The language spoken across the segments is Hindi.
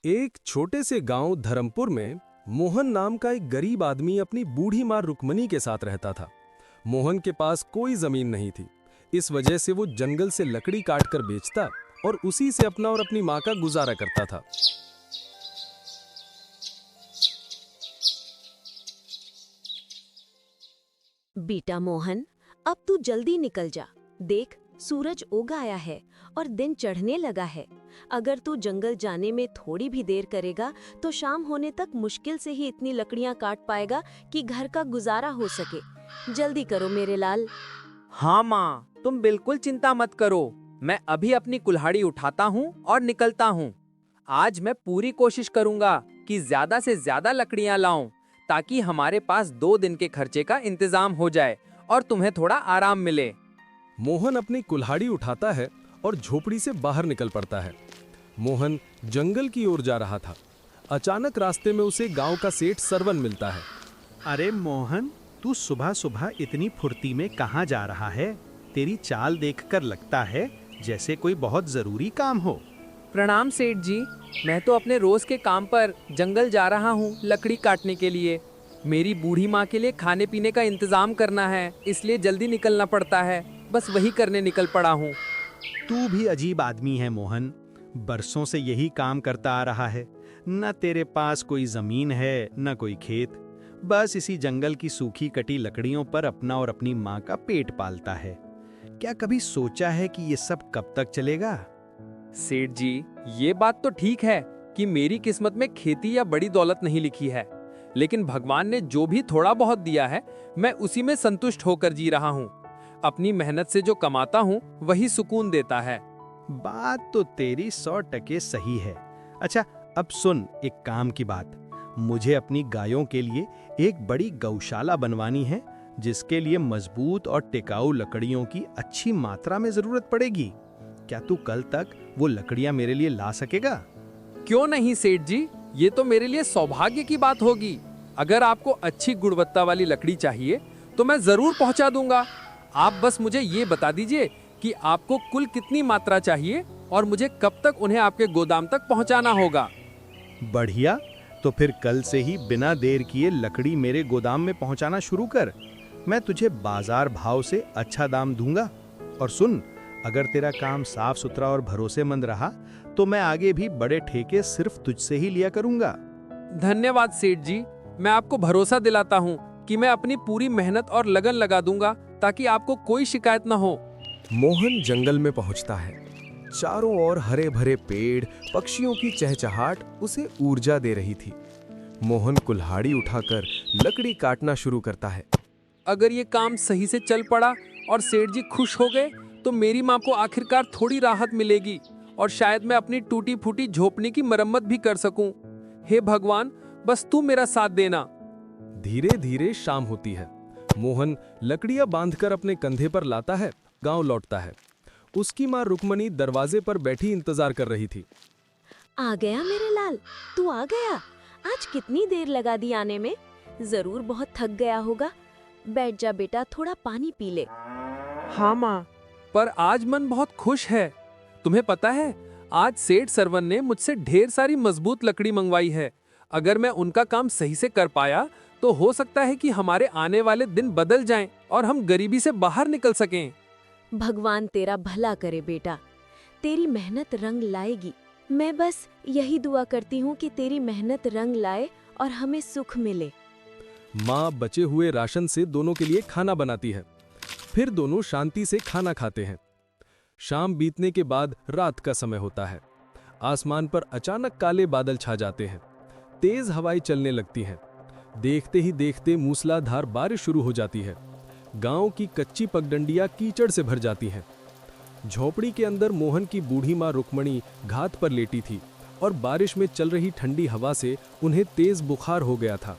एक छोटे से गांव धर्मपुर में मोहन नाम का एक गरीब आदमी अपनी बूढ़ी मां रुक्मणी के साथ रहता था। मोहन के पास कोई जमीन नहीं थी। इस वजह से वो जंगल से लकड़ी काटकर बेचता और उसी से अपना और अपनी मां का गुजारा करता था। बेटा मोहन, अब तू जल्दी निकल जा। देख, सूरज उग आया है और दिन चढ़ने लगा है। अगर तू जंगल जाने में थोड़ी भी देर करेगा तो शाम होने तक मुश्किल से ही इतनी लकड़ियां काट पाएगा कि घर का गुजारा हो सके। जल्दी करो मेरे लाल। हाँ माँ, तुम बिल्कुल चिंता मत करो। मैं अभी अपनी कुल्हाड़ी उठाता हूँ और निकलता हूँ। आज मैं पूरी कोशिश करूँगा कि ज्यादा से ज्यादा लकड़ियाँ लाऊं, ताकि हमारे पास 2 दिन के खर्चे का इंतजाम हो जाए और तुम्हें थोड़ा आराम मिले। मोहन अपनी कुल्हाड़ी उठाता है और झोपड़ी से बाहर निकल पड़ता है। मोहन जंगल की ओर जा रहा था। अचानक रास्ते में उसे गांव का सेठ सरवन मिलता है। अरे मोहन, तू सुबह सुबह इतनी फुर्ती में कहाँ जा रहा है? तेरी चाल देखकर लगता है जैसे कोई बहुत जरूरी काम हो। प्रणाम सेठ जी, मैं तो अपने रोज के काम पर जंगल जा रहा हूँ लकड़ी काटने के लिए। मेरी बूढ़ी माँ के लिए खाने पीने का इंतजाम करना है, इसलिए जल्दी निकलना पड़ता है। बस वही करने निकल पड़ा हूँ। तू भी अजीब आदमी है मोहन। बरसों से यही काम करता आ रहा है। न तेरे पास कोई जमीन है न कोई खेत। बस इसी जंगल की सूखी कटी लकड़ियों पर अपना और अपनी माँ का पेट पालता है। क्या कभी सोचा है कि ये सब कब तक चलेगा? सेठ जी, ये बात तो ठीक है कि मेरी किस्मत में खेती या बड़ी दौलत नहीं लिखी है, लेकिन भगवान ने जो भी थोड़ा बहुत दिया है, मैं उसी में संतुष्ट होकर जी रहा हूँ। अपनी मेहनत से जो कमाता हूँ वही सुकून देता है। बात तो तेरी 100% सही है। अच्छा, अब सुन एक काम की बात। मुझे अपनी गायों के लिए एक बड़ी गौशाला बनवानी है, जिसके लिए मजबूत और टिकाऊ लकड़ियों की अच्छी मात्रा में जरूरत पड़ेगी। क्या तू कल तक वो लकड़ियां मेरे लिए ला सकेगा? क्यों नहीं सेठ जी, ये तो मेरे लिए सौभाग्य की बात होगी। अगर आपको अच्छी गुणवत्ता वाली लकड़ी चाहिए तो मैं जरूर पहुंचा दूंगा। आप बस मुझे ये बता दीजिए कि आपको कुल कितनी मात्रा चाहिए और मुझे कब तक उन्हें आपके गोदाम तक पहुंचाना होगा। बढ़िया, तो फिर कल से ही बिना देर किए लकड़ी मेरे गोदाम में पहुंचाना शुरू कर। मैं तुझे बाजार भाव से अच्छा दाम दूंगा। और सुन, अगर तेरा काम साफ सुथरा और भरोसेमंद रहा तो मैं आगे भी बड़े ठेके सिर्फ तुझसे ही लिया करूंगा। धन्यवाद सेठ जी, मैं आपको भरोसा दिलाता हूँ कि मैं अपनी पूरी मेहनत और लगन लगा दूंगा ताकि आपको कोई शिकायत न हो। मोहन जंगल में पहुंचता है। चारों ओर हरे भरे पेड़, पक्षियों की चहचहाट उसे ऊर्जा दे रही थी। मोहन कुल्हाड़ी उठाकर लकड़ी काटना शुरू करता है। अगर ये काम सही से चल पड़ा और सेठ जी खुश हो गए तो मेरी माँ को आखिरकार थोड़ी राहत मिलेगी और शायद मैं अपनी टूटी फूटी झोपड़ी की मरम्मत भी कर सकूं। हे भगवान, बस तू मेरा साथ देना। धीरे धीरे शाम होती है। मोहन लकड़ियां बांधकर अपने कंधे पर लाता है, गांव लौटता है। उसकी मां रुक्मणी दरवाजे पर बैठी इंतजार कर रही थी। आ गया मेरे लाल, तू आ गया। आज कितनी देर लगा दी आने में? जरूर बहुत थक गया होगा। बैठ जा बेटा, थोड़ा पानी पी ले। हाँ माँ, पर आज मन बहुत खुश है। तुम्हें पता है, आज सेठ सरवन ने मुझसे ढेर सारी मजबूत लकड़ी मंगवाई है। अगर मैं उनका काम सही से कर पाया तो हो सकता है कि हमारे आने वाले दिन बदल जाएं और हम गरीबी से बाहर निकल सकें। भगवान तेरा भला करे बेटा, तेरी मेहनत रंग लाएगी। मैं बस यही दुआ करती हूँ कि तेरी मेहनत रंग लाए और हमें सुख मिले। माँ बचे हुए राशन से दोनों के लिए खाना बनाती है। फिर दोनों शांति से खाना खाते हैं। शाम बीतने के बाद रात का समय होता है। आसमान पर अचानक काले बादल छा जाते हैं। तेज हवाएं चलने लगती हैं। देखते ही देखते मूसलाधार बारिश शुरू हो जाती है। गांव की कच्ची पगडंडियां कीचड़ से भर जाती हैं। झोपड़ी के अंदर मोहन की बूढ़ी मां रुक्मणी घात पर लेटी थी और बारिश में चल रही ठंडी हवा से उन्हें तेज बुखार हो गया था।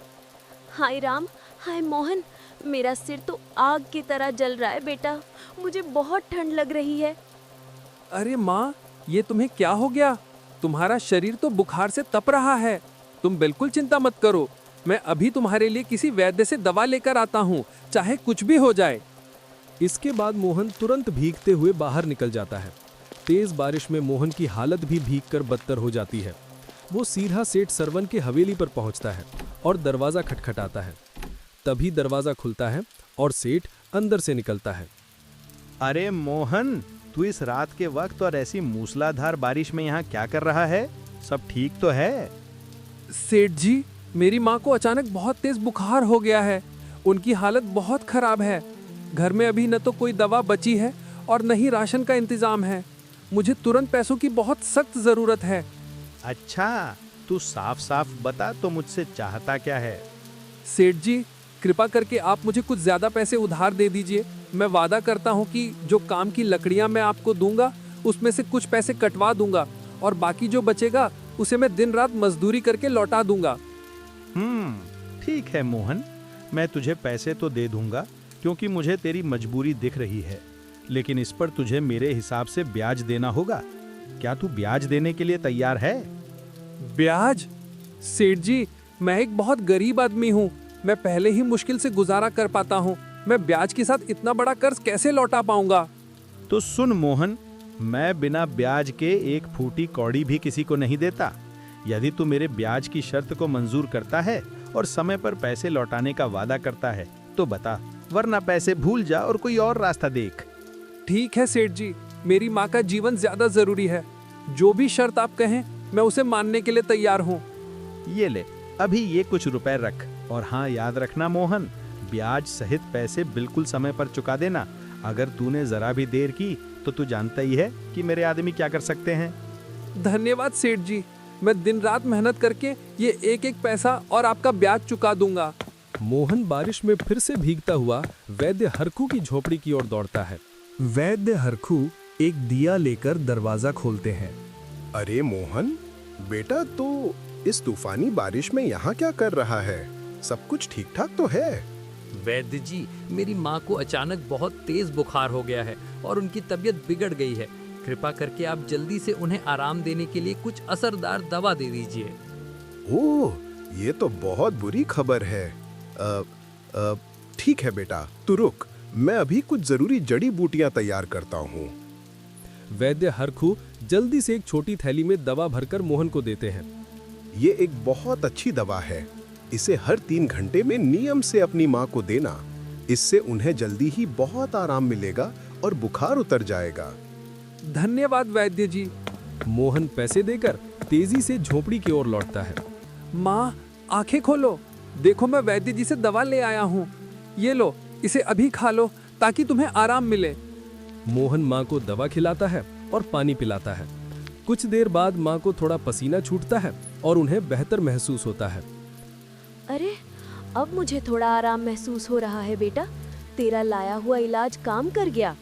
हाय राम, हाय मोहन, मेरा सिर तो आग की तरह जल रहा है बेटा। मुझे बहुत ठंड लग रही है। अरे माँ, ये तुम्हें क्या हो गया? तुम्हारा शरीर तो बुखार से तप रहा है। तुम बिल्कुल चिंता मत करो, मैं अभी तुम्हारे लिए किसी वैद्य से दवा लेकर आता हूँ, चाहे कुछ भी हो जाए। इसके बाद मोहन तुरंत भीगते हुए बाहर निकल जाता है। तेज बारिश में मोहन की हालत भी भीगकर बदतर हो जाती है। वो सीधा सेठ सरवन की हवेली पर पहुंचता है और दरवाजा खटखटाता है। तभी दरवाजा खुलता है और सेठ अंदर से निकलता है। अरे मोहन, तू इस रात के वक्त और ऐसी मूसलाधार बारिश में यहाँ क्या कर रहा है? सब ठीक तो है? सेठ जी, मेरी माँ को अचानक बहुत तेज बुखार हो गया है। उनकी हालत बहुत खराब है। घर में अभी न तो कोई दवा बची है और न ही राशन का इंतजाम है। मुझे तुरंत पैसों की बहुत सख्त जरूरत है। अच्छा, तू साफ साफ बता तो मुझसे चाहता क्या है? सेठ जी, कृपा करके आप मुझे कुछ ज्यादा पैसे उधार दे दीजिए। मैं वादा करता हूँ कि जो काम की लकड़ियाँ मैं आपको दूंगा उसमें से कुछ पैसे कटवा दूंगा और बाकी जो बचेगा उसे मैं दिन रात मजदूरी करके लौटा दूंगा। ठीक है मोहन, मैं तुझे पैसे तो दे दूंगा क्योंकि मुझे तेरी मजबूरी दिख रही है, लेकिन इस पर तुझे मेरे हिसाब से ब्याज देना होगा। क्या तू ब्याज देने के लिए तैयार है? ब्याज? सेठ जी, मैं एक बहुत गरीब आदमी हूँ। मैं पहले ही मुश्किल से गुजारा कर पाता हूँ। मैं ब्याज के साथ इतना बड़ा कर्ज कैसे लौटा पाऊंगा? तो सुन मोहन, मैं बिना ब्याज के एक फूटी कौड़ी भी किसी को नहीं देता। यदि तू मेरे ब्याज की शर्त को मंजूर करता है और समय पर पैसे लौटाने का वादा करता है तो बता, वरना पैसे भूल जा और कोई और रास्ता देख। ठीक है सेठ जी, मेरी माँ का जीवन ज्यादा जरूरी है। जो भी शर्त आप कहें मैं उसे मानने के लिए तैयार हूँ। ये ले, अभी ये कुछ रुपए रख। और हाँ, याद रखना मोहन, ब्याज सहित पैसे बिल्कुल समय पर चुका देना। अगर तूने जरा भी देर की तो तू जानता ही है कि मेरे आदमी क्या कर सकते हैं। धन्यवाद सेठ जी, मैं दिन रात मेहनत करके ये एक एक पैसा और आपका ब्याज चुका दूंगा। मोहन बारिश में फिर से भीगता हुआ वैद्य हरखू की झोपड़ी की ओर दौड़ता है। वैद्य हरखू एक दिया लेकर दरवाजा खोलते हैं। अरे मोहन बेटा, तो इस तूफानी बारिश में यहाँ क्या कर रहा है? सब कुछ ठीक ठाक तो है? वैद्य जी, मेरी माँ को अचानक बहुत तेज बुखार हो गया है और उनकी तबीयत बिगड़ गई है। कृपा करके आप जल्दी से उन्हें आराम देने के लिए कुछ असरदार दवा दे दीजिए। ओह, ये तो बहुत बुरी खबर है। ठीक है बेटा, तू रुक, मैं अभी कुछ जरूरी जड़ी बूटियां तैयार करता हूँ। वैद्य हरखू जल्दी से एक छोटी थैली में दवा भरकर मोहन को देते हैं। ये एक बहुत अच्छी दवा है। इसे हर 3 घंटे में नियम से अपनी माँ को देना। इससे उन्हें जल्दी ही बहुत आराम मिलेगा और बुखार उतर जाएगा। धन्यवाद वैद्य जी। मोहन पैसे देकर तेजी से झोपड़ी की ओर लौटता है। माँ, आंखें खोलो, देखो मैं वैद्य जी से दवा ले आया हूँ। ये लो, इसे अभी खा लो ताकि तुम्हें आराम मिले। मोहन माँ को दवा खिलाता है और पानी पिलाता है। कुछ देर बाद माँ को थोड़ा पसीना छूटता है और उन्हें बेहतर महसूस होता है। अरे, अब मुझे थोड़ा आराम महसूस हो रहा है बेटा। तेरा लाया हुआ इलाज काम कर गया।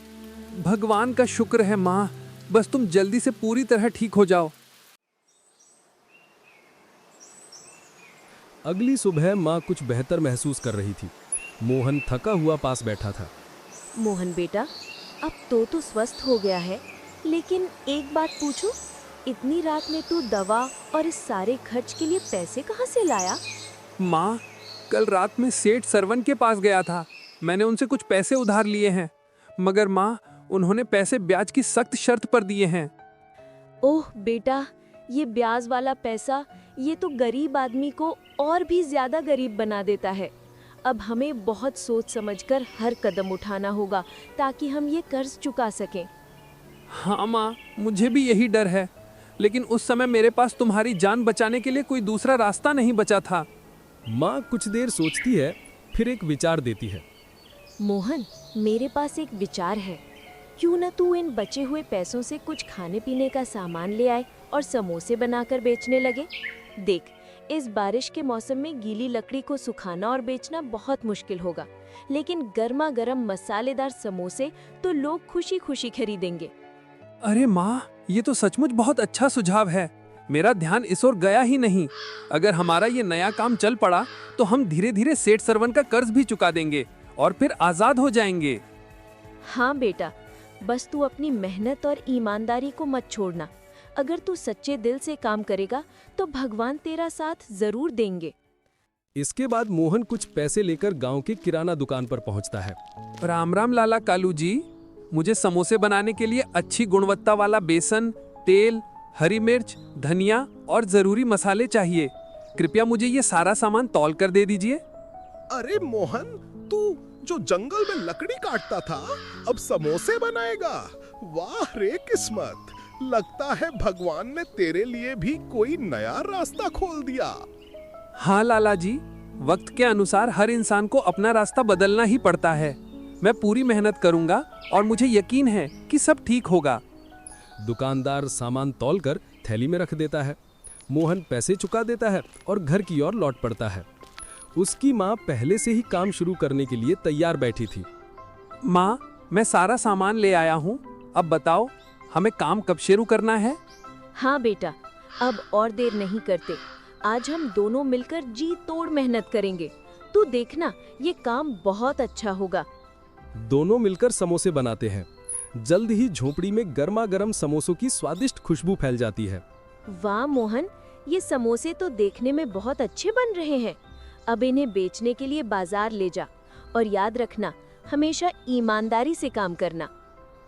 भगवान का शुक्र है माँ, बस तुम जल्दी से पूरी तरह ठीक हो जाओ। अगली सुबह माँ कुछ बेहतर महसूस कर रही थी। मोहन थका हुआ पास बैठा था। मोहन बेटा, अब तो स्वस्थ हो गया है, लेकिन एक बात पूछूं? इतनी रात में तू दवा और इस सारे खर्च के लिए पैसे कहाँ से लाया? माँ, कल रात में सेठ सरवन के पास गया था। मैंने उनसे कुछ पैसे उधार लिए हैं, मगर माँ, उन्होंने पैसे ब्याज की सख्त शर्त पर दिए हैं। ओह बेटा, ये ब्याज वाला पैसा ये तो गरीब आदमी को और भी ज्यादा गरीब बना देता है। अब हमें बहुत सोच समझकर हर कदम उठाना होगा ताकि हम ये कर्ज चुका सकें। हाँ माँ, मुझे भी यही डर है, लेकिन उस समय मेरे पास तुम्हारी जान बचाने के लिए कोई दूसरा रास्ता नहीं बचा था। माँ कुछ देर सोचती है, फिर एक विचार देती है। मोहन, मेरे पास एक विचार है। क्यों न तू इन बचे हुए पैसों से कुछ खाने पीने का सामान ले आए और समोसे बनाकर बेचने लगे। देख, इस बारिश के मौसम में गीली लकड़ी को सुखाना और बेचना बहुत मुश्किल होगा, लेकिन गर्मा गर्म मसालेदार समोसे तो लोग खुशी खुशी खरीदेंगे। अरे माँ, ये तो सचमुच बहुत अच्छा सुझाव है। मेरा ध्यान इस ओर गया ही नहीं। अगर हमारा ये नया काम चल पड़ा तो हम धीरे धीरे सेठ सरवन का कर्ज भी चुका देंगे और फिर आजाद हो जाएंगे। हाँ बेटा, बस तू अपनी मेहनत और ईमानदारी को मत छोड़ना। अगर तू सच्चे दिल से काम करेगा तो भगवान तेरा साथ जरूर देंगे। इसके बाद मोहन कुछ पैसे लेकर गांव के किराना दुकान पर पहुंचता है। राम राम लाला कालू जी, मुझे समोसे बनाने के लिए अच्छी गुणवत्ता वाला बेसन, तेल हरी मिर्च, धनिया और जरूरी मसाले चाहिए। कृपया मुझे ये सारा सामान तौल कर दे दीजिए। अरे मोहन, तू जो जंगल में लकड़ी काटता था अब समोसे बनाएगा? वाह रे किस्मत, लगता है भगवान ने तेरे लिए भी कोई नया रास्ता खोल दिया। हाँ लाला जी, वक्त के अनुसार हर इंसान को अपना रास्ता बदलना ही पड़ता है। मैं पूरी मेहनत करूंगा और मुझे यकीन है कि सब ठीक होगा। दुकानदार सामान तौलकर थैली में रख देता है। मोहन पैसे चुका देता है और घर की ओर लौट पड़ता है। उसकी माँ पहले से ही काम शुरू करने के लिए तैयार बैठी थी। माँ, मैं सारा सामान ले आया हूँ। अब बताओ, हमें काम कब शुरू करना है? हाँ बेटा, अब और देर नहीं करते। आज हम दोनों मिलकर जी तोड़ मेहनत करेंगे। तू देखना, ये काम बहुत अच्छा होगा। दोनों मिलकर समोसे बनाते हैं। जल्द ही झोपड़ी में गर्मा गर्म समोसों की स्वादिष्ट खुशबू फैल जाती है। वाह मोहन, ये समोसे तो देखने में बहुत अच्छे बन रहे हैं। अब इन्हें बेचने के लिए बाजार ले जा और याद रखना, हमेशा ईमानदारी से काम करना।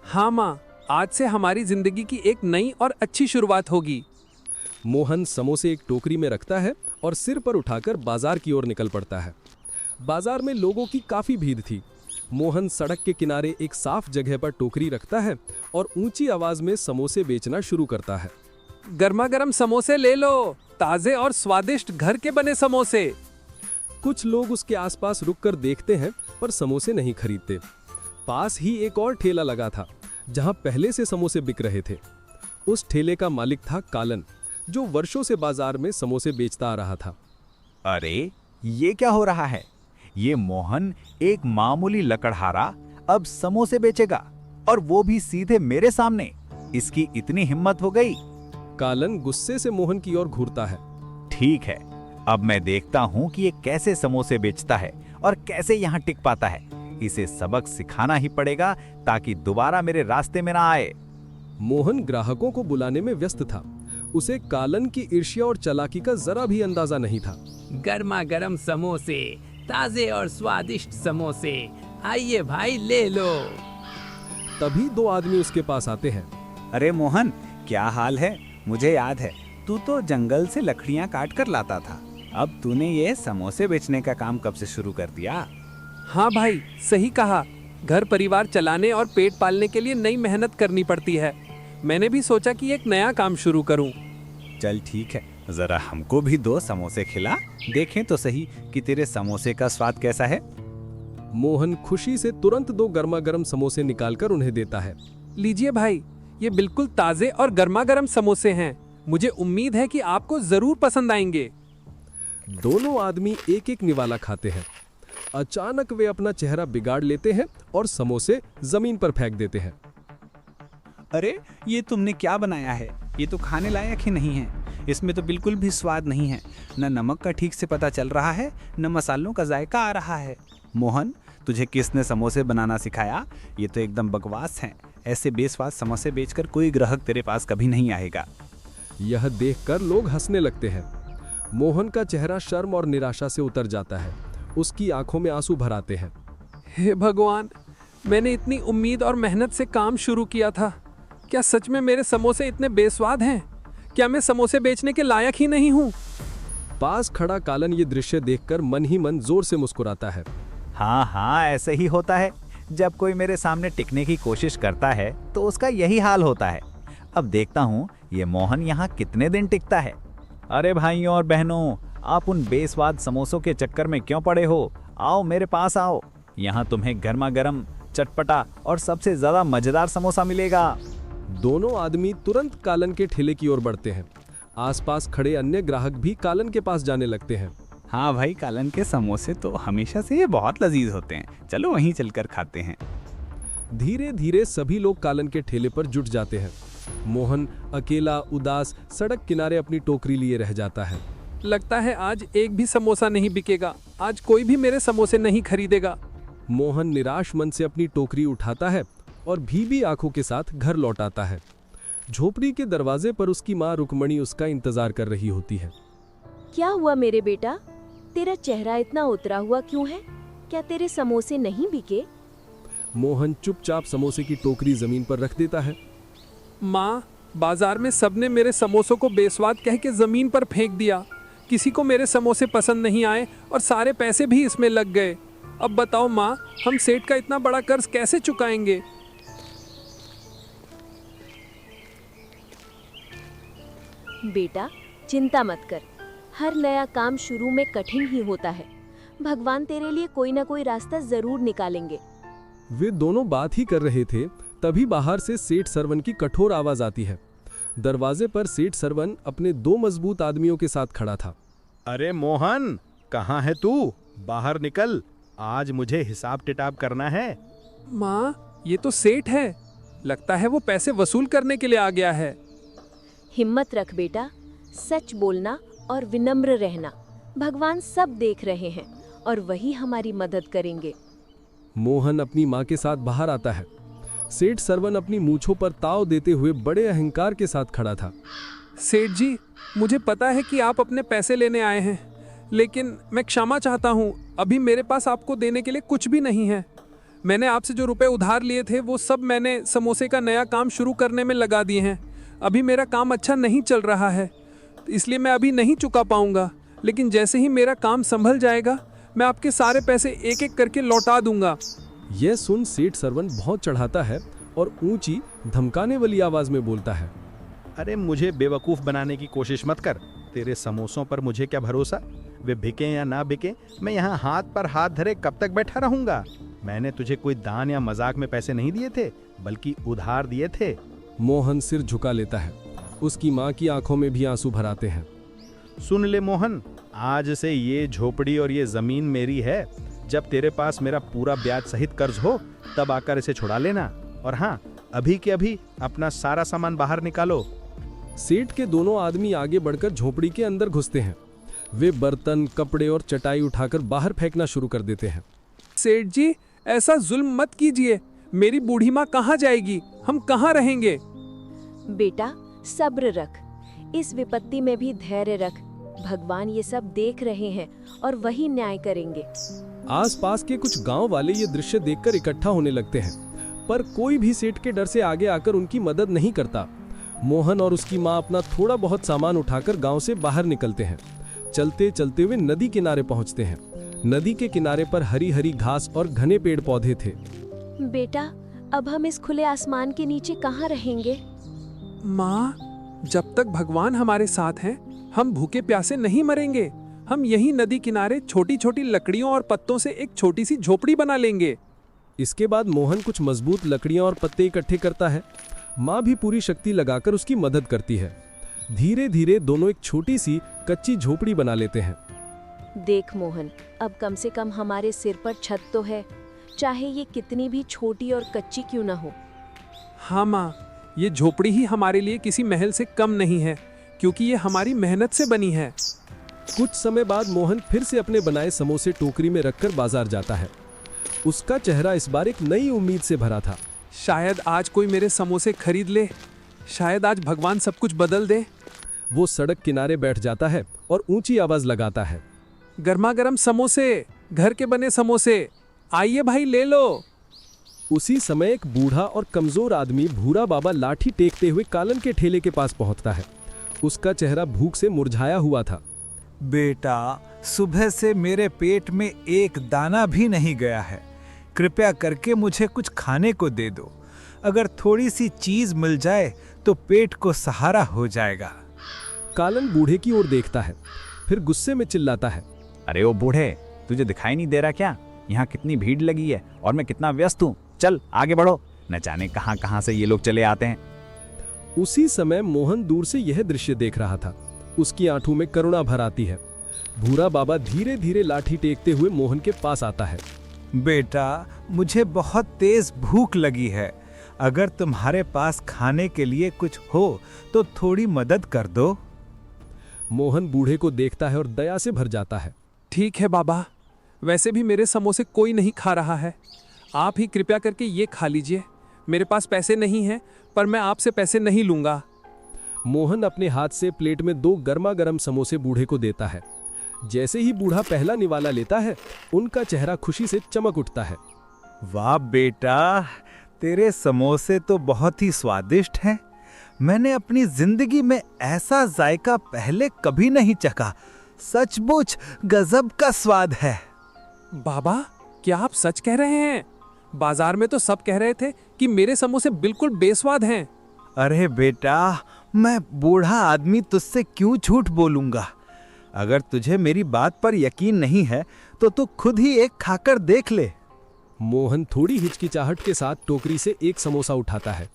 हाँ माँ, आज से हमारी जिंदगी की एक नई और अच्छी शुरुआत होगी। मोहन समोसे एक टोकरी में रखता है और सिर पर उठाकर बाजार की ओर निकल पड़ता है। बाजार में लोगों की काफी भीड़ थी। मोहन सड़क के किनारे एक साफ जगह पर टोकरी रखता है और ऊंची आवाज में समोसे बेचना शुरू करता है। गर्मा गर्म समोसे ले लो, ताजे और स्वादिष्ट घर के बने समोसे। कुछ लोग उसके आसपास रुककर देखते हैं पर समोसे नहीं खरीदते। पास ही एक और ठेला लगा था जहां पहले से समोसे बिक रहे थे। उस ठेले का मालिक था कालन, जो वर्षों से बाजार में समोसे बेचता आ रहा था। अरे, ये क्या हो रहा है? ये मोहन, एक मामूली लकड़हारा, अब समोसे बेचेगा, और वो भी सीधे मेरे सामने। इसकी इतनी हिम्मत हो गई। कालन गुस्से से मोहन की ओर घूरता है। ठीक है, अब मैं देखता हूँ कि ये कैसे समोसे बेचता है और कैसे यहाँ टिक पाता है। इसे सबक सिखाना ही पड़ेगा ताकि दोबारा मेरे रास्ते में ना आए। मोहन ग्राहकों को बुलाने में व्यस्त था। उसे कालन की ईर्ष्या और चालाकी का जरा भी अंदाजा नहीं था। गर्मा गर्म समोसे, ताजे और स्वादिष्ट समोसे, आइए भाई ले लो। तभी दो आदमी उसके पास आते हैं। अरे मोहन, क्या हाल है? मुझे याद है, तू तो जंगल से लकड़ियां काट कर लाता था। अब तूने ये समोसे बेचने का काम कब से शुरू कर दिया? हाँ भाई, सही कहा। घर परिवार चलाने और पेट पालने के लिए नई मेहनत करनी पड़ती है। मैंने भी सोचा कि एक नया काम शुरू करूं। चल ठीक है, जरा हमको भी 2 समोसे खिला, देखें तो सही कि तेरे समोसे का स्वाद कैसा है। मोहन खुशी से तुरंत 2 गर्मा गर्म समोसे निकालकर उन्हें देता है। लीजिए भाई, ये बिल्कुल ताजे और गर्मा गर्म समोसे हैं। मुझे उम्मीद है कि आपको जरूर पसंद आएंगे। दोनों आदमी एक एक निवाला खाते हैं। अचानक वे अपना चेहरा बिगाड़ लेते हैं और समोसे जमीन पर फेंक देते हैं। अरे, ये तुमने क्या बनाया है? ये तो खाने लायक ही नहीं है। इसमें तो बिल्कुल भी स्वाद नहीं है। न नमक का ठीक से पता चल रहा है, न मसालों का जायका आ रहा है। मोहन, तुझे किसने समोसे बनाना सिखाया? ये तो एकदम बकवास है। ऐसे बेस्वाद समोसे बेचकर कोई ग्राहक तेरे पास कभी नहीं आएगा। यह देखकर लोग हंसने लगते हैं। मोहन का चेहरा शर्म और निराशा से उतर जाता है। उसकी आंखों में आंसू भर आते हैं। हे भगवान, मैंने इतनी उम्मीद और मेहनत से काम शुरू किया था। क्या सच में मेरे समोसे इतने बेस्वाद हैं? क्या मैं समोसे बेचने के लायक ही नहीं हूँ? पास खड़ा कालन ये दृश्य देखकर मन ही मन जोर से मुस्कुराता है। हाँ हाँ, ऐसे ही होता है। जब कोई मेरे सामने टिकने की कोशिश करता है तो उसका यही हाल होता है। अब देखता हूँ ये मोहन यहाँ कितने दिन टिकता है। अरे भाइयों और बहनों, आप उन बेस्वाद समोसों के चक्कर में क्यों पड़े हो? आओ मेरे पास आओ। यहाँ तुम्हें गर्मा गर्म, चटपटा और सबसे ज्यादा मजेदार समोसा मिलेगा। दोनों आदमी तुरंत कालन के ठेले की ओर बढ़ते हैं। आसपास खड़े अन्य ग्राहक भी कालन के पास जाने लगते हैं। हाँ भाई, कालन के समोसे तो हमेशा से ये बहुत लजीज होते हैं। चलो वहीं चलकर खाते हैं। धीरे धीरे सभी लोग कालन के ठेले पर जुट जाते हैं। मोहन अकेला उदास सड़क किनारे अपनी टोकरी लिए रह जाता है। लगता है आज एक भी समोसा नहीं बिकेगा। आज कोई भी मेरे समोसे नहीं खरीदेगा। मोहन निराश मन से अपनी टोकरी उठाता है और भीगी आंखों के साथ घर लौट आता है। झोपड़ी के दरवाजे पर उसकी माँ रुक्मणी उसका इंतजार कर रही होती है। क्या हुआ मेरे बेटा? तेरा चेहरा इतना उतरा हुआ क्यों है? क्या तेरे समोसे नहीं बिके? मोहन चुपचाप समोसे की टोकरी जमीन पर रख देता है। माँ, बाजार में सबने मेरे समोसों को बेस्वाद कह के जमीन पर फेंक दिया। किसी को मेरे समोसे पसंद नहीं आए और सारे पैसे भी इसमें लग गए। अब बताओ माँ, हम सेठ का इतना बड़ा कर्ज कैसे चुकाएंगे? बेटा चिंता मत कर, हर नया काम शुरू में कठिन ही होता है। भगवान तेरे लिए कोई ना कोई रास्ता जरूर निकालेंगे। वे दोनों बात ही कर रहे थे, तभी बाहर से सेठ सरवन की कठोर आवाज आती है। दरवाजे पर सेठ सरवन अपने 2 मजबूत आदमियों के साथ खड़ा था। अरे मोहन, कहाँ है तू? बाहर निकल, आज मुझे हिसाब किताब करना है। माँ, ये तो सेठ है, लगता है वो पैसे वसूल करने के लिए आ गया है। हिम्मत रख बेटा, सच बोलना और विनम्र रहना। भगवान सब देख रहे हैं और वही हमारी मदद करेंगे। मोहन अपनी माँ के साथ बाहर आता है। सेठ सरवन अपनी मूंछों पर ताव देते हुए बड़े अहंकार के साथ खड़ा था। सेठ जी, मुझे पता है कि आप अपने पैसे लेने आए हैं, लेकिन मैं क्षमा चाहता हूँ, अभी मेरे पास आपको देने के लिए कुछ भी नहीं है। मैंने आपसे जो रुपए उधार लिए थे वो सब मैंने समोसे का नया काम शुरू करने में लगा दिए हैं। अभी मेरा काम अच्छा नहीं चल रहा है, इसलिए मैं अभी नहीं चुका पाऊंगा, लेकिन जैसे ही मेरा काम संभल जाएगा मैं आपके सारे पैसे एक एक करके लौटा दूंगा। यह सुन सेठ सरवन बहुत चढ़ाता है और ऊंची धमकाने वाली आवाज में बोलता है, अरे मुझे बेवकूफ बनाने की कोशिश मत कर। तेरे समोसों पर मुझे क्या भरोसा, वे बिके या ना बिके, मैं यहाँ हाथ पर हाथ धरे कब तक बैठा रहूंगा। मैंने तुझे कोई दान या मजाक में पैसे नहीं दिए थे, बल्कि उधार दिए थे। मोहन सिर झुका लेता है। उसकी माँ की आंखों में भी आंसू भर आते हैं। सुन ले मोहन, आज से ये झोपड़ी और ये जमीन मेरी है। जब तेरे पास मेरा पूरा ब्याज सहित कर्ज हो तब आकर इसे छुड़ा लेना। और हाँ, अभी के अभी अपना सारा सामान बाहर निकालो। सेठ के दोनों आदमी आगे बढ़कर झोपड़ी के अंदर घुसते हैं। वे बर्तन, कपड़े और चटाई उठाकर बाहर फेंकना शुरू कर देते हैं। सेठ जी, ऐसा जुल्म मत कीजिए। मेरी बूढ़ी माँ कहाँ जाएगी, हम कहाँ रहेंगे? बेटा सब्र रख, इस विपत्ति में भी धैर्य रख। भगवान ये सब देख रहे हैं और वही न्याय करेंगे। आसपास के कुछ गांव वाले ये दृश्य देखकर इकट्ठा होने लगते हैं, पर कोई भी सेठ के डर से आगे आकर उनकी मदद नहीं करता। मोहन और उसकी माँ अपना थोड़ा बहुत सामान उठाकर गांव से बाहर निकलते हैं। चलते चलते वे नदी किनारे पहुंचते हैं। नदी के किनारे पर हरी हरी घास और घने पेड़ पौधे थे। बेटा, अब हम इस खुले आसमान के नीचे कहाँ रहेंगे? माँ, जब तक भगवान हमारे साथ हैं, हम भूखे प्यासे नहीं मरेंगे। हम यहीं नदी किनारे छोटी छोटी लकड़ियों और पत्तों से एक छोटी सी झोपड़ी बना लेंगे। इसके बाद मोहन कुछ मजबूत लकड़ियां और पत्ते इकट्ठे करता है। माँ भी पूरी शक्ति लगाकर उसकी मदद करती है। धीरे धीरे दोनों एक छोटी सी कच्ची झोपड़ी बना लेते हैं। देख मोहन, अब कम से कम हमारे सिर पर छत तो है, चाहे ये कितनी भी छोटी और कच्ची क्यों ना हो। हाँ माँ, ये झोपड़ी ही हमारे लिए किसी महल से कम नहीं है, क्योंकि ये हमारी मेहनत से बनी है। कुछ समय बाद मोहन फिर से अपने बनाए समोसे टोकरी में रखकर बाजार जाता है। उसका चेहरा इस बार एक नई उम्मीद से भरा था। शायद आज कोई मेरे समोसे खरीद ले, शायद आज भगवान सब कुछ बदल दे। वो सड़क किनारे बैठ जाता है और ऊंची आवाज लगाता है, गर्मा गर्म समोसे, घर के बने समोसे, आइए भाई ले लो। उसी समय एक बूढ़ा और कमजोर आदमी भूरा बाबा लाठी टेकते हुए कालन के ठेले के पास पहुंचता है। उसका चेहरा भूख से मुरझाया हुआ था। बेटा, सुबह से मेरे पेट में एक दाना भी नहीं गया है। कृपया करके मुझे कुछ खाने को दे दो। अगर थोड़ी सी चीज मिल जाए तो पेट को सहारा हो जाएगा। कालन बूढ़े की ओर देखता है, फिर गुस्से में चिल्लाता है, अरे ओ बूढ़े, तुझे दिखाई नहीं दे रहा क्या? यहाँ कितनी भीड़ लगी है और मैं कितना व्यस्त हूँ। चल आगे बढ़ो, न जाने कहाँ कहाँ से ये लोग चले आते हैं। उसी समय मोहन दूर से यह दृश्य देख रहा था। उसकी आंखों में करुणा भर आती है। भूरा बाबा धीरे धीरे लाठी टेकते हुए मोहन के पास आता है। बेटा, मुझे बहुत तेज भूख लगी है। अगर तुम्हारे पास खाने के लिए कुछ हो तो थोड़ी मदद कर दो। मोहन बूढ़े को देखता है और दया से भर जाता है। ठीक है बाबा, वैसे भी मेरे समोसे कोई नहीं खा रहा है, आप ही कृपया करके ये खा लीजिए। मेरे पास पैसे नहीं हैं, पर मैं आपसे पैसे नहीं लूंगा। मोहन अपने हाथ से प्लेट में 2 गर्मा गर्म समोसे बूढ़े को देता है। जैसे ही बूढ़ा पहला निवाला लेता है, उनका चेहरा खुशी से चमक उठता है। वाह बेटा, तेरे समोसे तो बहुत ही स्वादिष्ट हैं। मैंने अपनी जिंदगी में ऐसा जायका पहले कभी नहीं चखा। सचमुच गजब का स्वाद है। बाबा, क्या आप सच कह रहे हैं? बाजार में तो सब कह रहे थे कि मेरे समोसे बिल्कुल बेस्वाद हैं। अरे बेटा, मैं बूढ़ा आदमी तुझसे क्यों झूठ बोलूंगा। अगर तुझे मेरी बात पर यकीन नहीं है तो तू खुद ही एक खाकर देख ले। मोहन थोड़ी हिचकिचाहट के साथ टोकरी से एक समोसा उठाता है।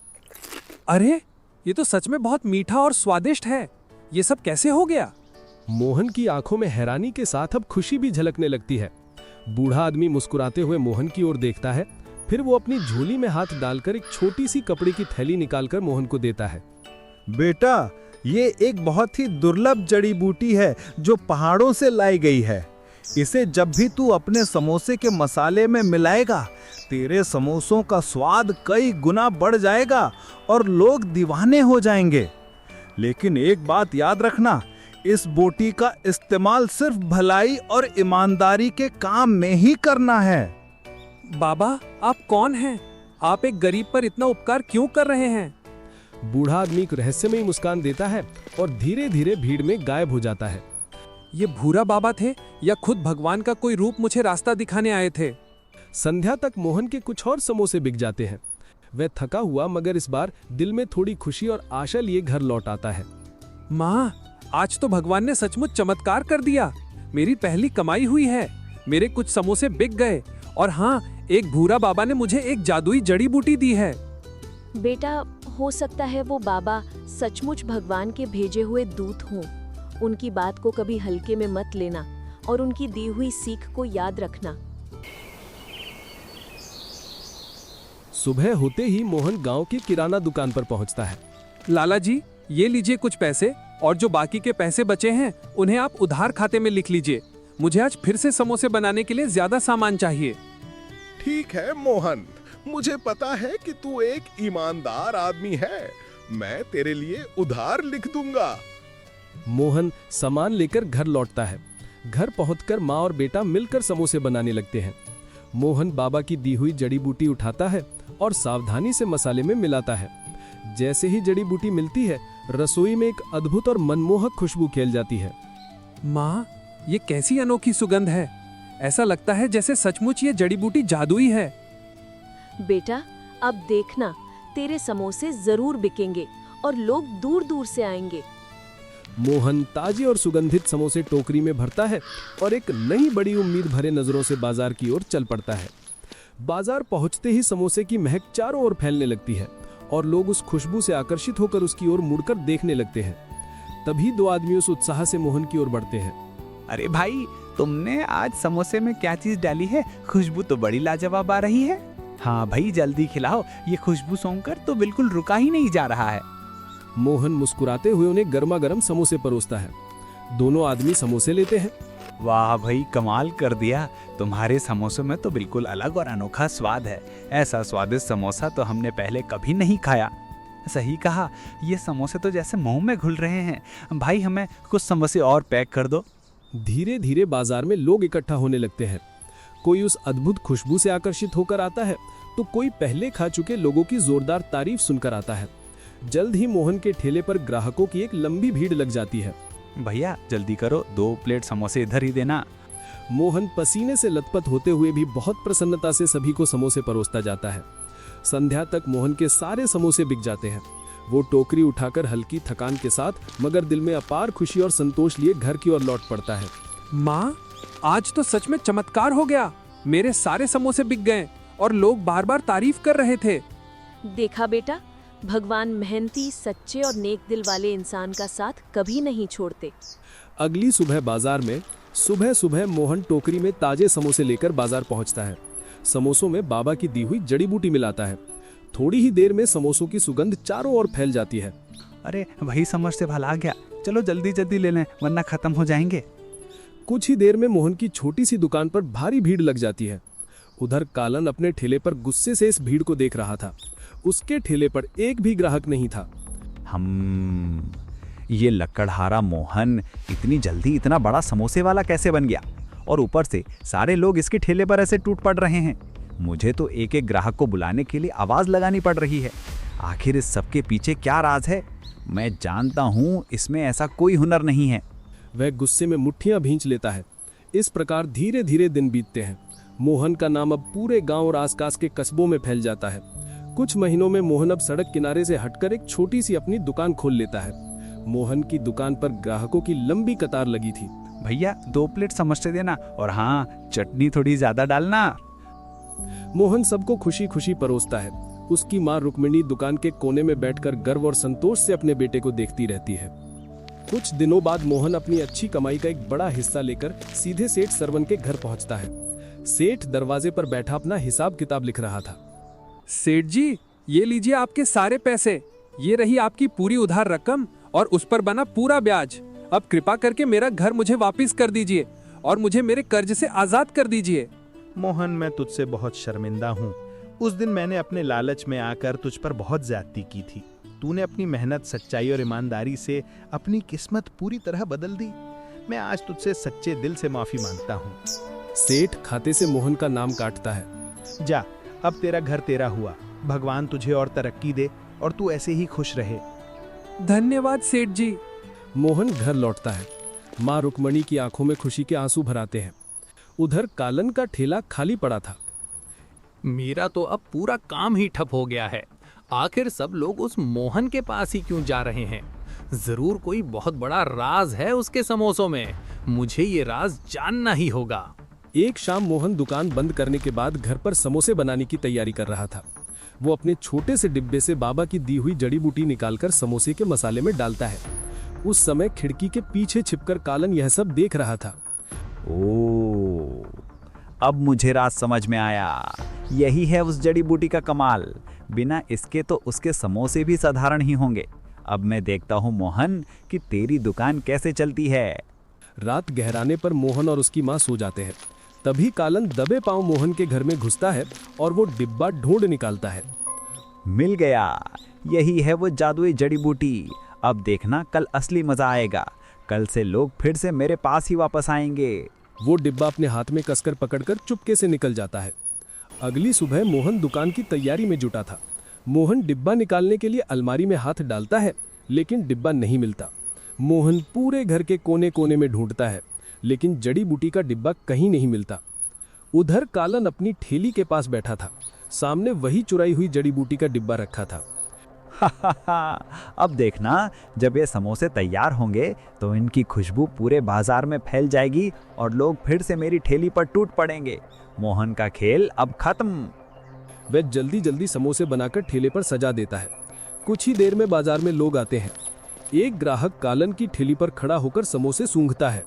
अरे, ये तो सच में बहुत मीठा और स्वादिष्ट है। ये सब कैसे हो गया? मोहन की आंखों में हैरानी के साथ अब खुशी भी झलकने लगती है। बूढ़ा आदमी मुस्कुराते हुए मोहन की ओर देखता है, फिर वो अपनी झोली में हाथ डालकर एक छोटी सी कपड़े की थैली निकालकर मोहन को देता है। बेटा, ये एक बहुत ही दुर्लभ जड़ी बूटी है जो पहाड़ों से लाई गई है। इसे जब भी तू अपने समोसे के मसाले में मिलाएगा, तेरे समोसों का स्वाद कई गुना बढ़ जाएगा और लोग दीवाने हो जाएंगे। लेकिन एक बात याद रखना, इस बोटी का इस्तेमाल सिर्फ भलाई और ईमानदारी के काम में ही करना है। बाबा, आप कौन हैं? आप एक गरीब पर इतना उपकार क्यों कर रहे हैं? बूढ़ा आदमी एक रहस्यमयी मुस्कान देता है और धीरे धीरे भीड़ में गायब हो जाता है। ये भूरा बाबा थे या खुद भगवान का कोई रूप मुझे रास्ता दिखाने आए थे? संध्या तक मोहन के कुछ और समोसे बिक जाते हैं। वह थका हुआ मगर इस बार दिल में थोड़ी खुशी और आशा लिए घर लौट आता है। माँ, आज तो भगवान ने सचमुच चमत्कार कर दिया। मेरी पहली कमाई हुई है। मेरे कुछ समोसे बिक गए और हाँ, एक भूरा बाबा ने मुझे एक जादुई जड़ी बूटी दी है। बेटा, हो सकता है वो बाबा सचमुच भगवान के भेजे हुए दूत हों। उनकी बात को कभी हल्के में मत लेना और उनकी दी हुई सीख को याद रखना। सुबह होते ही मोहन गांव की किराना दुकान पर पहुंचता है। लाला जी, ये लीजिए कुछ पैसे, और जो बाकी के पैसे बचे हैं उन्हें आप उधार खाते में लिख लीजिए। मुझे आज फिर से समोसे बनाने के लिए ज्यादा सामान चाहिए। ठीक है मोहन, मुझे पता है कि तू एक ईमानदार आदमी है। मैं तेरे लिए उधार लिख दूंगा। मोहन सामान लेकर घर लौटता है। घर पहुंचकर माँ और बेटा मिलकर समोसे बनाने लगते हैं। मोहन बाबा की दी हुई जड़ी बूटी उठाता है और सावधानी से मसाले में मिलाता है। जैसे ही जड़ी बूटी मिलती है, रसोई में एक अद्भुत और मनमोहक खुशबू खेल जाती है। माँ, ये कैसी अनोखी सुगंध है। ऐसा लगता है जैसे सचमुच ये जड़ी बूटी जादुई है। बेटा, अब देखना, तेरे समोसे जरूर बिकेंगे और लोग दूर दूर से आएंगे। मोहन ताजे और सुगंधित समोसे टोकरी में भरता है और एक नई बड़ी उम्मीद भरे नजरों से बाजार की ओर चल पड़ता है। बाजार पहुंचते ही समोसे की महक चारों ओर फैलने लगती है और लोग उस खुशबू से आकर्षित होकर उसकी ओर मुड़कर देखने लगते हैं। तभी दो आदमी उस उत्साह से मोहन की ओर बढ़ते हैं। अरे भाई, तुमने आज समोसे में क्या चीज डाली है? खुशबू तो बड़ी लाजवाब आ रही है। हाँ भाई, जल्दी खिलाओ। ये खुशबू सूंघकर तो बिल्कुल रुका ही नहीं जा रहा है। मोहन मुस्कुराते हुए उन्हें गर्मा गर्म समोसे परोसता है। दोनों आदमी समोसे लेते हैं। वाह भाई, कमाल कर दिया। तुम्हारे समोसों में तो बिल्कुल अलग और अनोखा स्वाद है। ऐसा स्वादिष्ट समोसा तो हमने पहले कभी नहीं खाया। सही कहा, ये समोसे तो जैसे मुंह में घुल रहे हैं। भाई, हमें कुछ समोसे और पैक कर दो। धीरे धीरे बाजार में लोग इकट्ठा होने लगते हैं। कोई उस अद्भुत खुशबू से आकर्षित होकर आता है तो कोई पहले खा चुके लोगों की जोरदार तारीफ सुनकर आता है। जल्द ही मोहन के ठेले पर ग्राहकों की एक लंबी भीड़ लग जाती है। भैया जल्दी करो, 2 प्लेट समोसे इधर ही देना। मोहन पसीने से लथपथ होते हुए भी बहुत प्रसन्नता से सभी को समोसे परोसता जाता है। संध्या तक मोहन के सारे समोसे बिक जाते हैं। वो टोकरी उठाकर हल्की थकान के साथ मगर दिल में अपार खुशी और संतोष लिए घर की ओर लौट पड़ता है। माँ, आज तो सच में चमत्कार हो गया। मेरे सारे समोसे बिक गए और लोग बार बार तारीफ कर रहे थे। देखा बेटा, भगवान मेहनती, सच्चे और नेक दिल वाले इंसान का साथ कभी नहीं छोड़ते। अगली सुबह बाजार में सुबह सुबह मोहन टोकरी में ताजे समोसे लेकर बाजार पहुंचता है। समोसों में बाबा की दी हुई जड़ी बूटी मिलाता है। थोड़ी ही देर में समोसों की सुगंध चारों ओर फैल जाती है। अरे भाई, समझ से भला आ गया। चलो जल्दी जल्दी ले लें वरना खत्म हो जाएंगे। कुछ ही देर में मोहन की छोटी सी दुकान पर भारी भीड़ लग जाती है। उधर कालन अपने ठेले पर गुस्से से इस भीड़ को देख रहा था। उसके ठेले पर एक भी ग्राहक नहीं था। ये लकड़हारा मोहन इतनी जल्दी इतना बड़ा समोसे वाला कैसे बन गया? और ऊपर से सारे लोग इसके ठेले पर ऐसे टूट पड़ रहे हैं। मुझे तो एक एक ग्राहक को बुलाने के लिए आवाज लगानी पड़ रही है। आखिर इस सब के पीछे क्या राज है? मैं जानता हूँ इसमें ऐसा कोई हुनर नहीं है। वह गुस्से में मुट्ठियां भींच लेता है। इस प्रकार धीरे धीरे दिन बीतते हैं। मोहन का नाम अब पूरे गांव और आसपास के कस्बों में फैल जाता है। कुछ महीनों में मोहन अब सड़क किनारे से हटकर एक छोटी सी अपनी दुकान खोल लेता है। मोहन की दुकान पर ग्राहकों की लंबी कतार लगी थी। भैया 2 प्लेट समोसे देना और हाँ, चटनी थोड़ी ज्यादा डालना। मोहन सबको खुशी खुशी परोसता है। उसकी माँ रुक्मिणी दुकान के कोने में बैठकर गर्व और संतोष से अपने बेटे को देखती रहती है। कुछ दिनों बाद मोहन अपनी अच्छी कमाई का एक बड़ा हिस्सा लेकर सीधे सेठ सरवन के घर पहुंचता है। सेठ दरवाजे पर बैठा अपना हिसाब किताब लिख रहा था। सेठ जी, ये लीजिए आपके सारे पैसे। ये रही आपकी पूरी उधार रकम और उस पर बना पूरा ब्याज। अब कृपा करके मेरा घर मुझे वापस कर दीजिए और मुझे मेरे कर्ज से आजाद कर दीजिए। मोहन, मैं तुझसे बहुत शर्मिंदा हूँ। उस दिन मैंने अपने लालच में आकर तुझ पर बहुत ज्यादती की थी। तूने अपनी मेहनत, सच्चाई और ईमानदारी से अपनी किस्मत पूरी तरह बदल दी। मैं आज तुझसे सच्चे दिल से माफी मांगता हूँ। सेठ खाते से मोहन का नाम काटता है। जा, अब तेरा घर तेरा हुआ। भगवान तुझे और तरक्की दे और तू ऐसे ही खुश रहे। धन्यवाद सेठ जी। मोहन घर लौटता है। माँ रुक्मणी की आंखों में खुशी के आंसू भराते हैं। उधर कालन का ठेला खाली पड़ा था। मेरा तो अब पूरा काम ही ठप हो गया है। आखिर सब लोग उस मोहन के पास ही क्यों जा रहे हैं? जरूर कोई बहुत बड़ा राज है उसके समोसों में। मुझे ये राज जानना ही होगा। एक शाम मोहन दुकान बंद करने के बाद घर पर समोसे बनाने की तैयारी कर रहा था। वो अपने छोटे से डिब्बे से बाबा की दी हुई जड़ी बूटी निकालकर समोसे के मसाले में डालता है। उस समय खिड़की के पीछे छिपकर कालन यह सब देख रहा था। ओ, अब मुझे राज समझ में आया। यही है उस जड़ी बूटी का कमाल। बिना इसके तो उसके समोसे भी साधारण ही होंगे। अब मैं देखता हूँ मोहन कि तेरी दुकान कैसे चलती है। रात गहराने पर मोहन और उसकी माँ सो जाते हैं। तभी कालन दबे पांव मोहन के घर में घुसता है और वो डिब्बा ढूंढ निकालता है। मिल गया, यही है वो जादुई जड़ी बूटी। अब देखना, कल असली मजा आएगा। कल से लोग फिर से मेरे पास ही वापस आएंगे। वो डिब्बा अपने हाथ में कसकर पकड़कर चुपके से निकल जाता है। अगली सुबह मोहन दुकान की तैयारी में जुटा था। मोहन डिब्बा निकालने के लिए अलमारी में हाथ डालता है, लेकिन डिब्बा नहीं मिलता। मोहन पूरे घर के कोने कोने में ढूंढता है, लेकिन जड़ी बूटी का डिब्बा कहीं नहीं मिलता। उधर कालन अपनी ठेली के पास बैठा था। सामने वही चुराई हुई जड़ी बूटी का डिब्बा रखा था। अब देखना, जब ये समोसे तैयार होंगे तो इनकी खुशबू पूरे बाजार में फैल जाएगी और लोग फिर से मेरी ठेली पर टूट पड़ेंगे। मोहन का खेल अब खत्म। वह जल्दी जल्दी समोसे बनाकर ठेले पर सजा देता है। कुछ ही देर में बाजार में लोग आते हैं। एक ग्राहक कालन की ठेली पर खड़ा होकर समोसे सूंघता है।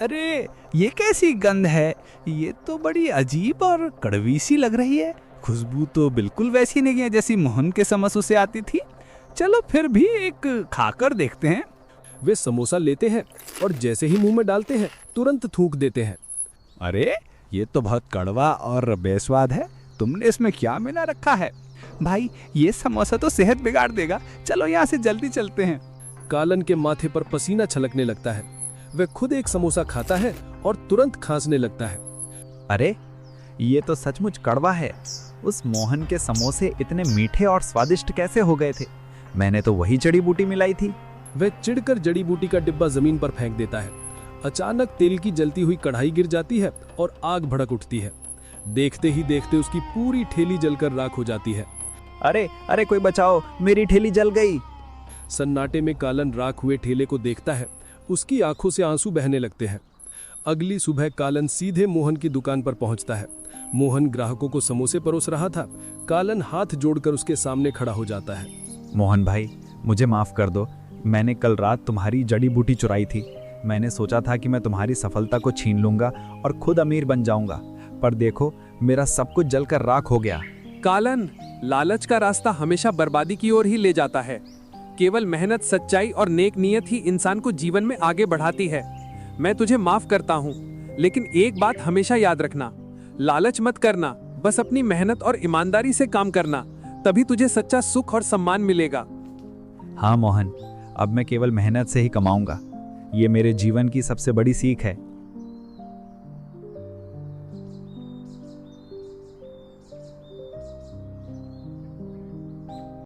अरे, ये कैसी गंध है? ये तो बड़ी अजीब और कड़वी सी लग रही है। खुशबू तो बिल्कुल वैसी नहीं है जैसी मोहन के समोसों से आती थी। चलो फिर भी एक खाकर देखते हैं। वे समोसा लेते हैं और जैसे ही मुंह में डालते हैं तुरंत थूक देते हैं। अरे, ये तो बहुत कड़वा और बेस्वाद है। तुमने इसमें क्या मिला रखा है? भाई, ये समोसा तो सेहत बिगाड़ देगा। चलो यहाँ से जल्दी चलते हैं। कालन के माथे पर पसीना छलकने लगता है। वह खुद एक समोसा खाता है और तुरंत खांसने लगता है। अरे, ये तो सचमुच कड़वा है। उस मोहन के समोसे इतने मीठे और स्वादिष्ट कैसे हो गए थे? मैंने तो वही जड़ी बूटी मिलाई थी। वह चिढ़कर जड़ी बूटी का डिब्बा जमीन पर फेंक देता है। अचानक तेल की जलती हुई कढ़ाई गिर जाती है और आग भड़क उठती है। देखते ही देखते उसकी पूरी ठेली जलकर राख हो जाती है। अरे अरे, कोई बचाओ, मेरी ठेली जल गई। सन्नाटे में कालन राख हुए ठेले को देखता है। उसकी आंखों से आंसू बहने लगते हैं। अगली सुबह कालन सीधे मोहन की दुकान पर पहुंचता है। मोहन ग्राहकों को समोसे परोस रहा था। कालन हाथ जोड़कर उसके सामने खड़ा हो जाता है। मोहन भाई, मुझे माफ कर दो। मैंने कल रात तुम्हारी जड़ी बूटी चुराई थी। मैंने सोचा था कि मैं तुम्हारी सफलता को छीन लूंगा और खुद अमीर बन जाऊंगा, पर देखो, मेरा सब कुछ जलकर राख हो गया। कालन, लालच का रास्ता हमेशा बर्बादी की ओर ही ले जाता है। केवल मेहनत, सच्चाई और नेक नीयत ही इंसान को जीवन में आगे बढ़ाती है। मैं तुझे माफ करता हूँ, लेकिन एक बात हमेशा याद रखना, लालच मत करना। बस अपनी मेहनत और ईमानदारी से काम करना, तभी तुझे सच्चा सुख और सम्मान मिलेगा। हाँ मोहन, अब मैं केवल मेहनत से ही कमाऊंगा। ये मेरे जीवन की सबसे बड़ी सीख है।